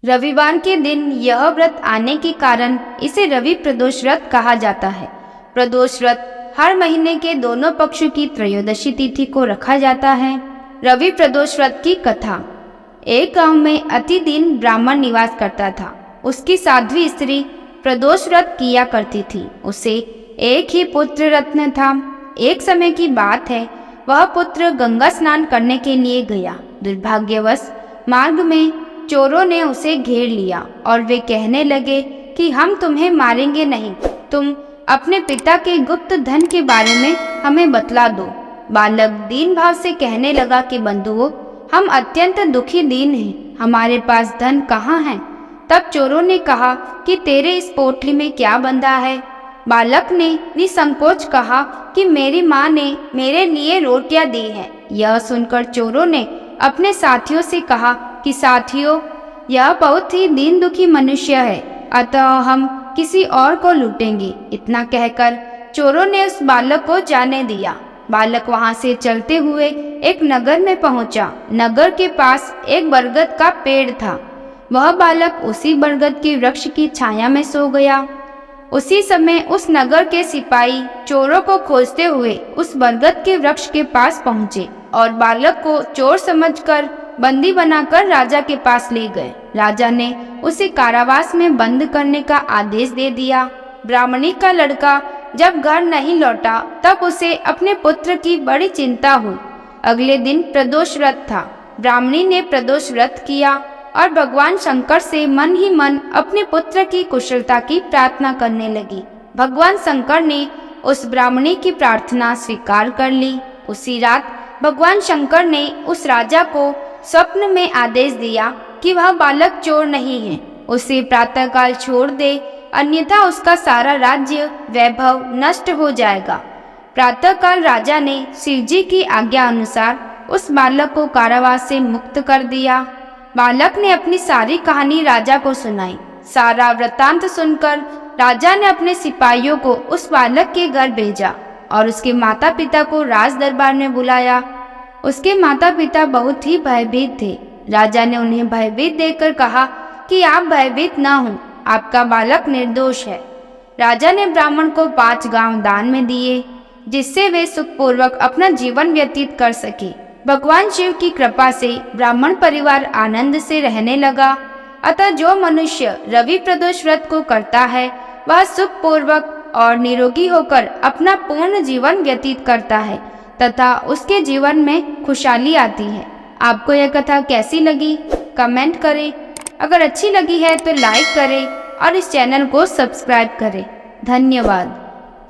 रविवार के दिन यह व्रत आने के कारण इसे रवि प्रदोष व्रत कहा जाता है। प्रदोष व्रत हर महीने के दोनों पक्षों की त्रयोदशी तिथि को रखा जाता है। रवि प्रदोष व्रत की कथा। एक गांव में अति दीन ब्राह्मण निवास करता था। उसकी साध्वी स्त्री प्रदोष व्रत किया करती थी। उसे एक ही पुत्र रत्न था। एक समय की बात है, वह पुत्र गंगा स्नान करने के लिए गया। दुर्भाग्यवश मार्ग में चोरों ने उसे घेर लिया और वे कहने लगे कि हम तुम्हें मारेंगे नहीं, तुम अपने पिता के गुप्त धन के बारे में हमें बतला दो। बालक दीन भाव से कहने लगा कि बंधुओं, हम अत्यंत दुखी दीन हैं, हमारे पास धन कहाँ है। तब चोरों ने कहा कि तेरे इस पोटली में क्या बंधा है। बालक ने निसंकोच कहा कि मेरी माँ ने मेरे लिए रोटियां दी हैं। यह सुनकर चोरों ने अपने साथियों से कहा कि साथियों, यह बहुत ही दीन दुखी मनुष्य है, अतः हम किसी और को लूटेंगे। इतना कहकर चोरों ने उस बालक को जाने दिया। बालक वहां से चलते हुए एक नगर में पहुंचा। नगर के पास एक बरगद का पेड़ था। वह बालक उसी बरगद के वृक्ष की छाया में सो गया। उसी समय उस नगर के सिपाही चोरों को खोजते हुए उस बरगद के वृक्ष के पास पहुंचे और बालक को चोर समझकर बंदी बनाकर राजा के पास ले गए। राजा ने उसे कारावास में बंद करने का आदेश दे दिया। ब्राह्मणी का लड़का जब घर नहीं लौटा तब उसे अपने पुत्र की बड़ी चिंता हुई। अगले दिन प्रदोष व्रत था। ब्राह्मणी ने प्रदोष व्रत किया और भगवान शंकर से मन ही मन अपने पुत्र की कुशलता की प्रार्थना करने लगी। भगवान शंकर ने उस ब्राह्मणी की प्रार्थना स्वीकार कर ली। उसी रात भगवान शंकर ने उस राजा को स्वप्न में आदेश दिया कि वह बालक चोर नहीं है, उसे प्रातःकाल छोड़ दे, अन्यथा उसका सारा राज्य वैभव नष्ट हो जाएगा। प्रातःकाल राजा ने शिवजी की आज्ञा अनुसार उस बालक को कारावास से मुक्त कर दिया। बालक ने अपनी सारी कहानी राजा को सुनाई। सारा वृत्तांत सुनकर राजा ने अपने सिपाहियों को उस बालक के घर भेजा और उसके माता पिता को राज दरबार में बुलाया। उसके माता पिता बहुत ही भयभीत थे। राजा ने उन्हें भयभीत देखकर कहा कि आप भयभीत न हो, आपका बालक निर्दोष है। राजा ने ब्राह्मण को 5 गांव दान में दिए, जिससे वे सुखपूर्वक अपना जीवन व्यतीत कर सके। भगवान शिव की कृपा से ब्राह्मण परिवार आनंद से रहने लगा। अतः जो मनुष्य रवि प्रदोष व्रत को करता है, वह सुखपूर्वक और निरोगी होकर अपना पूर्ण जीवन व्यतीत करता है तथा उसके जीवन में खुशहाली आती है। आपको यह कथा कैसी लगी, कमेंट करें। अगर अच्छी लगी है तो लाइक करें और इस चैनल को सब्सक्राइब करें। धन्यवाद।